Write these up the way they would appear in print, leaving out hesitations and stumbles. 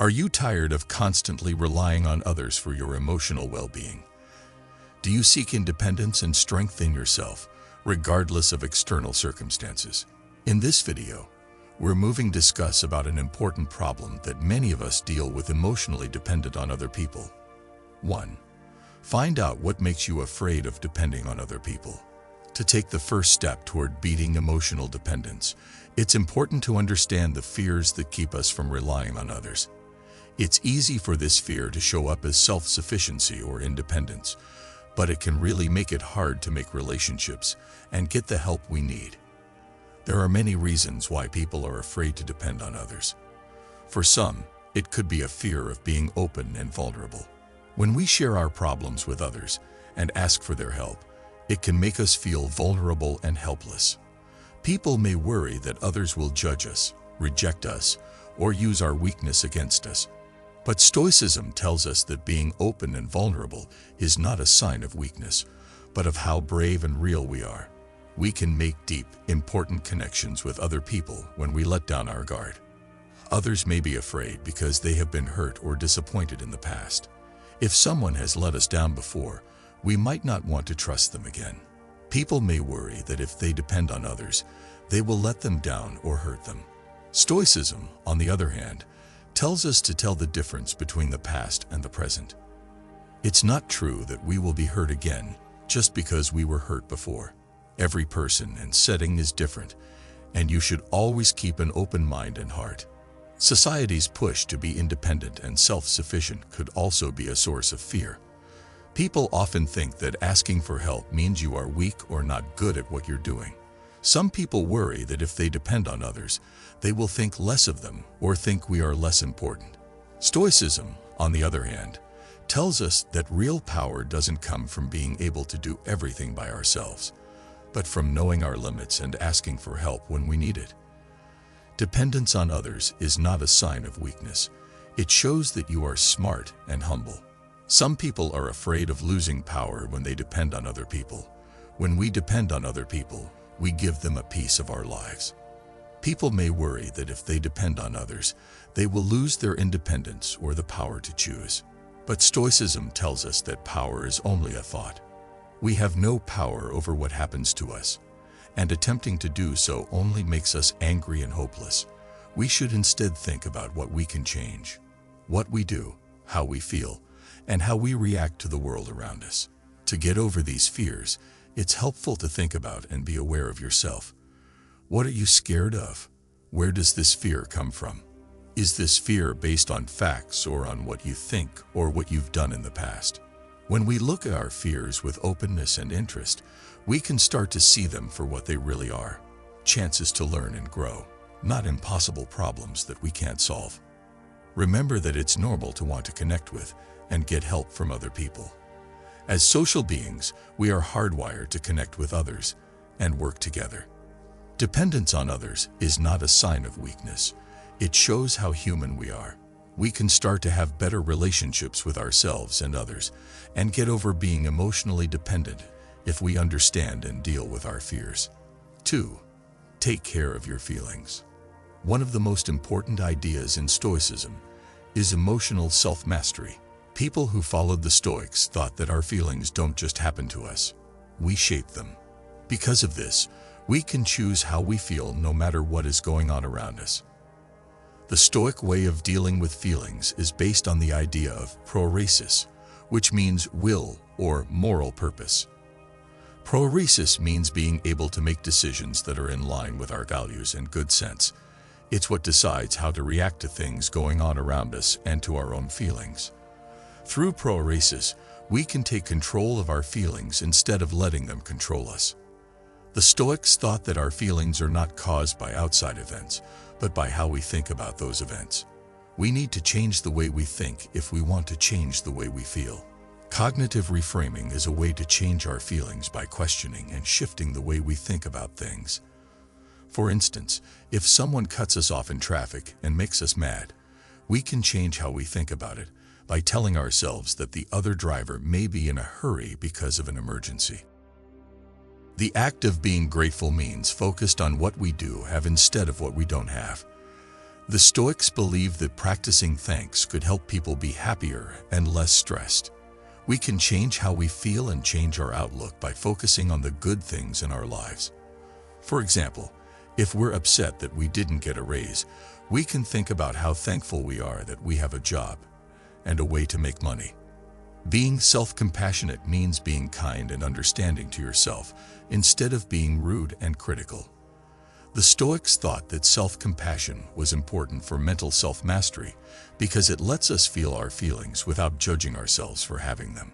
Are you tired of constantly relying on others for your emotional well-being? Do you seek independence and strength in yourself, regardless of external circumstances? In this video, we're moving to discuss about an important problem that many of us deal with emotionally dependent on other people. 1. Find out what makes you afraid of depending on other people. To take the first step toward beating emotional dependence, it's important to understand the fears that keep us from relying on others. It's easy for this fear to show up as self-sufficiency or independence, but it can really make it hard to make relationships and get the help we need. There are many reasons why people are afraid to depend on others. For some, it could be a fear of being open and vulnerable. When we share our problems with others and ask for their help, it can make us feel vulnerable and helpless. People may worry that others will judge us, reject us, or use our weakness against us. But Stoicism tells us that being open and vulnerable is not a sign of weakness, but of how brave and real we are. We can make deep, important connections with other people when we let down our guard. Others may be afraid because they have been hurt or disappointed in the past. If someone has let us down before, we might not want to trust them again. People may worry that if they depend on others, they will let them down or hurt them. Stoicism, on the other hand, tells us to tell the difference between the past and the present. It's not true that we will be hurt again just because we were hurt before. Every person and setting is different, and you should always keep an open mind and heart. Society's push to be independent and self-sufficient could also be a source of fear. People often think that asking for help means you are weak or not good at what you're doing. Some people worry that if they depend on others, they will think less of them or think we are less important. Stoicism, on the other hand, tells us that real power doesn't come from being able to do everything by ourselves, but from knowing our limits and asking for help when we need it. Dependence on others is not a sign of weakness. It shows that you are smart and humble. Some people are afraid of losing power when they depend on other people. When we depend on other people, we give them a piece of our lives. People may worry that if they depend on others, they will lose their independence or the power to choose. But Stoicism tells us that power is only a thought. We have no power over what happens to us, and attempting to do so only makes us angry and hopeless. We should instead think about what we can change, what we do, how we feel, and how we react to the world around us. To get over these fears, it's helpful to think about and be aware of yourself. What are you scared of? Where does this fear come from? Is this fear based on facts or on what you think or what you've done in the past? When we look at our fears with openness and interest, we can start to see them for what they really are. Chances to learn and grow, not impossible problems that we can't solve. Remember that it's normal to want to connect with and get help from other people. As social beings, we are hardwired to connect with others and work together. Dependence on others is not a sign of weakness. It shows how human we are. We can start to have better relationships with ourselves and others and get over being emotionally dependent if we understand and deal with our fears. 2. Take care of your feelings. One of the most important ideas in Stoicism is emotional self-mastery. People who followed the Stoics thought that our feelings don't just happen to us. We shape them. Because of this, we can choose how we feel no matter what is going on around us. The Stoic way of dealing with feelings is based on the idea of proresis, which means will or moral purpose. Proresis means being able to make decisions that are in line with our values and good sense. It's what decides how to react to things going on around us and to our own feelings. Through proresis, we can take control of our feelings instead of letting them control us. The Stoics thought that our feelings are not caused by outside events, but by how we think about those events. We need to change the way we think if we want to change the way we feel. Cognitive reframing is a way to change our feelings by questioning and shifting the way we think about things. For instance, if someone cuts us off in traffic and makes us mad, we can change how we think about it by telling ourselves that the other driver may be in a hurry because of an emergency. The act of being grateful means focused on what we do have instead of what we don't have. The Stoics believe that practicing thanks could help people be happier and less stressed. We can change how we feel and change our outlook by focusing on the good things in our lives. For example, if we're upset that we didn't get a raise, we can think about how thankful we are that we have a job and a way to make money. Being self-compassionate means being kind and understanding to yourself instead of being rude and critical. The Stoics thought that self-compassion was important for mental self-mastery because it lets us feel our feelings without judging ourselves for having them.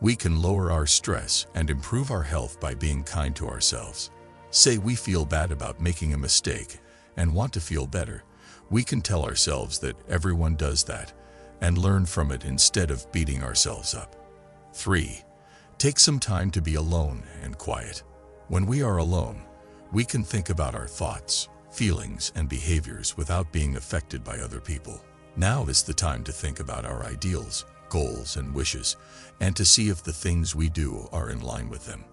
We can lower our stress and improve our health by being kind to ourselves. Say we feel bad about making a mistake and want to feel better. We can tell ourselves that everyone does that and learn from it instead of beating ourselves up. 3. Take some time to be alone and quiet. When we are alone, we can think about our thoughts, feelings, and behaviors without being affected by other people. Now is the time to think about our ideals, goals, and wishes, and to see if the things we do are in line with them.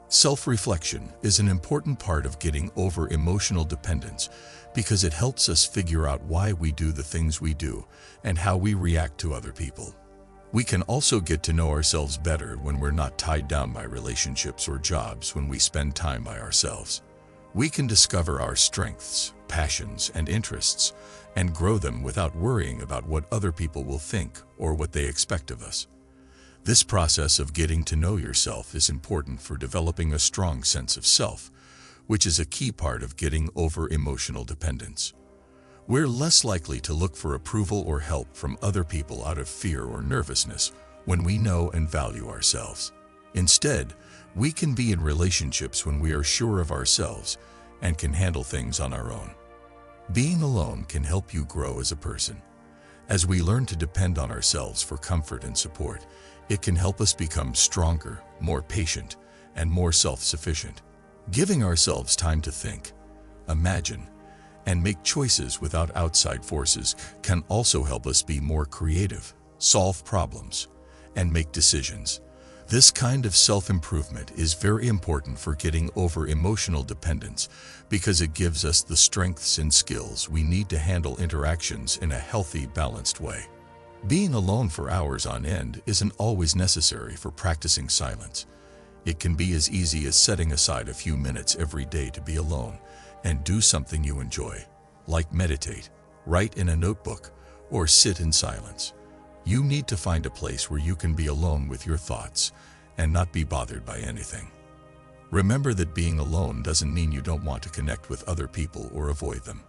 Self-reflection is an important part of getting over emotional dependence because it helps us figure out why we do the things we do and how we react to other people. We can also get to know ourselves better when we're not tied down by relationships or jobs when we spend time by ourselves. We can discover our strengths, passions, and interests and grow them without worrying about what other people will think or what they expect of us. This process of getting to know yourself is important for developing a strong sense of self, which is a key part of getting over emotional dependence. We're less likely to look for approval or help from other people out of fear or nervousness when we know and value ourselves. Instead, we can be in relationships when we are sure of ourselves and can handle things on our own. Being alone can help you grow as a person. As we learn to depend on ourselves for comfort and support, it can help us become stronger, more patient, and more self-sufficient. Giving ourselves time to think, imagine, and make choices without outside forces can also help us be more creative, solve problems, and make decisions. This kind of self-improvement is very important for getting over emotional dependence because it gives us the strengths and skills we need to handle interactions in a healthy, balanced way. Being alone for hours on end isn't always necessary for practicing silence. It can be as easy as setting aside a few minutes every day to be alone and do something you enjoy, like meditate, write in a notebook, or sit in silence. You need to find a place where you can be alone with your thoughts and not be bothered by anything. Remember that being alone doesn't mean you don't want to connect with other people or avoid them.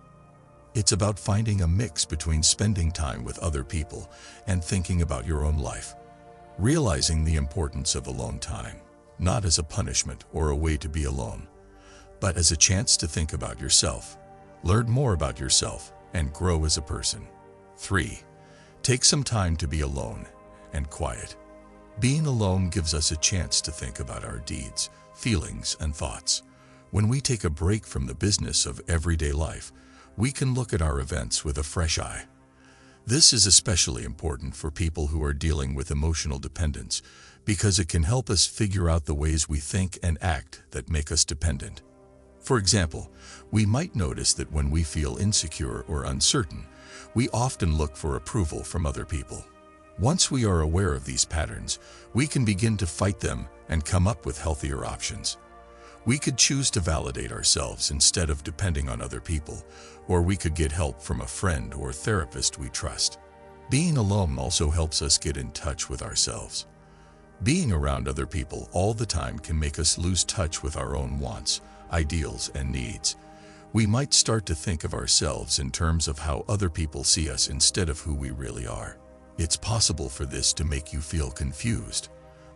It's about finding a mix between spending time with other people and thinking about your own life. Realizing the importance of alone time, not as a punishment or a way to be alone, but as a chance to think about yourself, learn more about yourself, and grow as a person. 3. Take some time to be alone and quiet. Being alone gives us a chance to think about our deeds, feelings, and thoughts. When we take a break from the business of everyday life, we can look at our events with a fresh eye. This is especially important for people who are dealing with emotional dependence because it can help us figure out the ways we think and act that make us dependent. For example, we might notice that when we feel insecure or uncertain, we often look for approval from other people. Once we are aware of these patterns, we can begin to fight them and come up with healthier options. We could choose to validate ourselves instead of depending on other people, or we could get help from a friend or therapist we trust. Being alone also helps us get in touch with ourselves. Being around other people all the time can make us lose touch with our own wants, ideals, and needs. We might start to think of ourselves in terms of how other people see us instead of who we really are. It's possible for this to make you feel confused,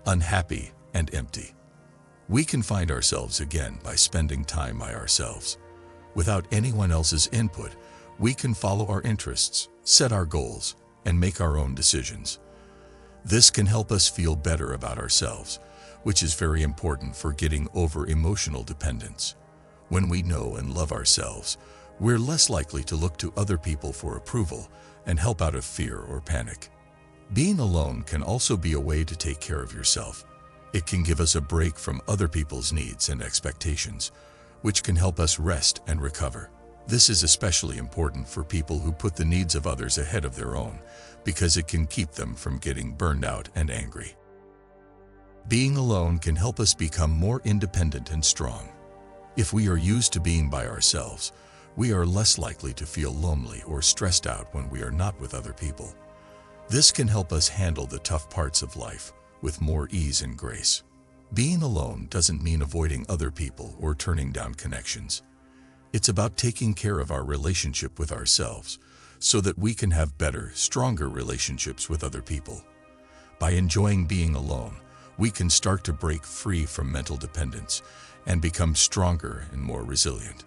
unhappy, and empty. We can find ourselves again by spending time by ourselves. Without anyone else's input, we can follow our interests, set our goals, and make our own decisions. This can help us feel better about ourselves, which is very important for getting over emotional dependence. When we know and love ourselves, we're less likely to look to other people for approval and help out of fear or panic. Being alone can also be a way to take care of yourself. It can give us a break from other people's needs and expectations, which can help us rest and recover. This is especially important for people who put the needs of others ahead of their own, because it can keep them from getting burned out and angry. Being alone can help us become more independent and strong. If we are used to being by ourselves, we are less likely to feel lonely or stressed out when we are not with other people. This can help us handle the tough parts of life with more ease and grace. Being alone doesn't mean avoiding other people or turning down connections. It's about taking care of our relationship with ourselves so that we can have better, stronger relationships with other people. By enjoying being alone, we can start to break free from mental dependence and become stronger and more resilient.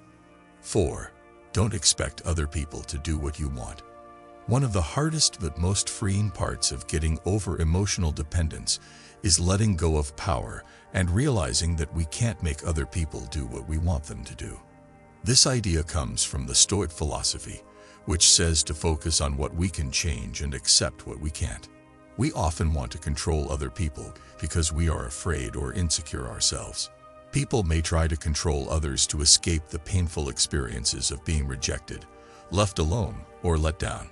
4. Don't expect other people to do what you want. One of the hardest but most freeing parts of getting over emotional dependence is letting go of power and realizing that we can't make other people do what we want them to do. This idea comes from the Stoic philosophy, which says to focus on what we can change and accept what we can't. We often want to control other people because we are afraid or insecure ourselves. People may try to control others to escape the painful experiences of being rejected, left alone, or let down.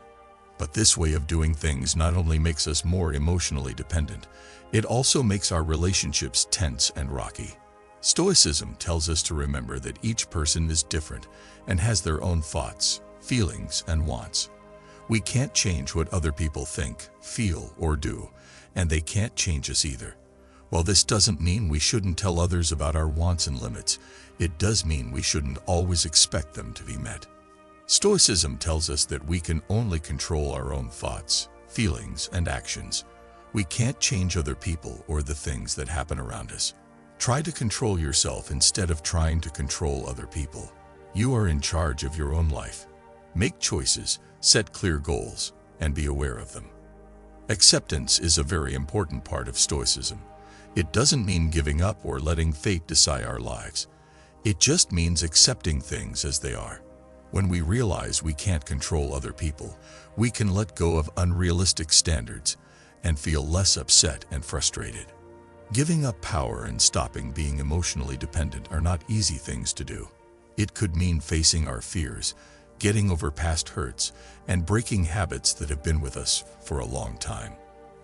But this way of doing things not only makes us more emotionally dependent, it also makes our relationships tense and rocky. Stoicism tells us to remember that each person is different and has their own thoughts, feelings, and wants. We can't change what other people think, feel, or do, and they can't change us either. While this doesn't mean we shouldn't tell others about our wants and limits, it does mean we shouldn't always expect them to be met. Stoicism tells us that we can only control our own thoughts, feelings, and actions. We can't change other people or the things that happen around us. Try to control yourself instead of trying to control other people. You are in charge of your own life. Make choices, set clear goals, and be aware of them. Acceptance is a very important part of Stoicism. It doesn't mean giving up or letting fate decide our lives. It just means accepting things as they are. When we realize we can't control other people, we can let go of unrealistic standards and feel less upset and frustrated. Giving up power and stopping being emotionally dependent are not easy things to do. It could mean facing our fears, getting over past hurts, and breaking habits that have been with us for a long time.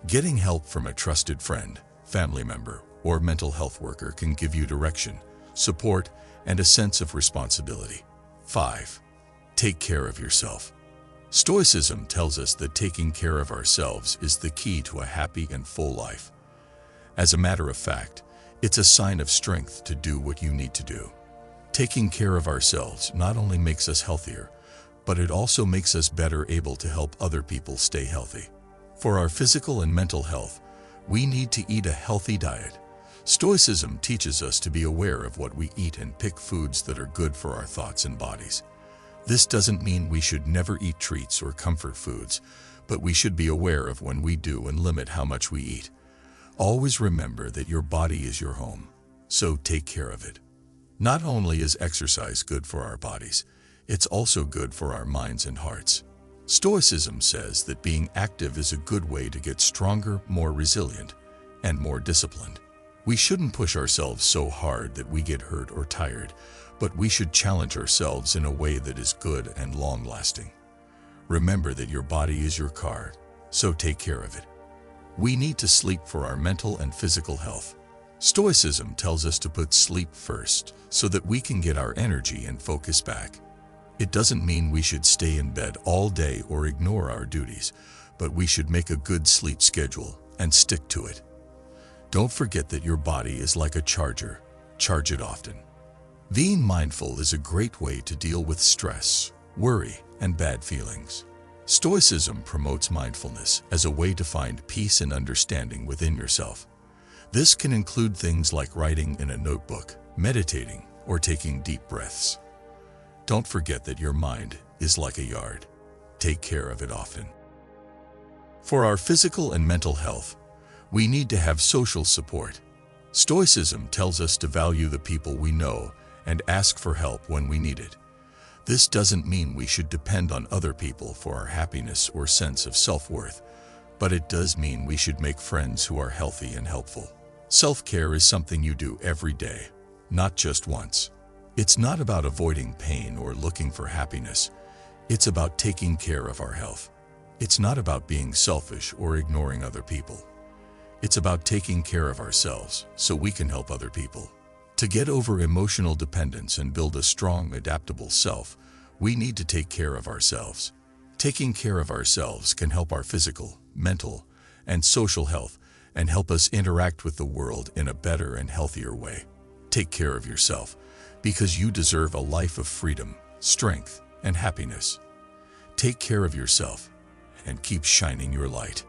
Getting help from a trusted friend, family member, or mental health worker can give you direction, support, and a sense of responsibility. 5. Take care of yourself. Stoicism tells us that taking care of ourselves is the key to a happy and full life. As a matter of fact, it's a sign of strength to do what you need to do. Taking care of ourselves not only makes us healthier, but it also makes us better able to help other people stay healthy. For our physical and mental health, we need to eat a healthy diet. Stoicism teaches us to be aware of what we eat and pick foods that are good for our thoughts and bodies. This doesn't mean we should never eat treats or comfort foods, but we should be aware of when we do and limit how much we eat. Always remember that your body is your home, so take care of it. Not only is exercise good for our bodies, it's also good for our minds and hearts. Stoicism says that being active is a good way to get stronger, more resilient, and more disciplined. We shouldn't push ourselves so hard that we get hurt or tired, but we should challenge ourselves in a way that is good and long-lasting. Remember that your body is your car, so take care of it. We need to sleep for our mental and physical health. Stoicism tells us to put sleep first so that we can get our energy and focus back. It doesn't mean we should stay in bed all day or ignore our duties, but we should make a good sleep schedule and stick to it. Don't forget that your body is like a charger. Charge it often. Being mindful is a great way to deal with stress, worry, and bad feelings. Stoicism promotes mindfulness as a way to find peace and understanding within yourself. This can include things like writing in a notebook, meditating, or taking deep breaths. Don't forget that your mind is like a yard. Take care of it often. For our physical and mental health, we need to have social support. Stoicism tells us to value the people we know and ask for help when we need it. This doesn't mean we should depend on other people for our happiness or sense of self-worth, but it does mean we should make friends who are healthy and helpful. Self-care is something you do every day, not just once. It's not about avoiding pain or looking for happiness. It's about taking care of our health. It's not about being selfish or ignoring other people. It's about taking care of ourselves so we can help other people. To get over emotional dependence and build a strong, adaptable self, we need to take care of ourselves. Taking care of ourselves can help our physical, mental, and social health and help us interact with the world in a better and healthier way. Take care of yourself because you deserve a life of freedom, strength, and happiness. Take care of yourself and keep shining your light.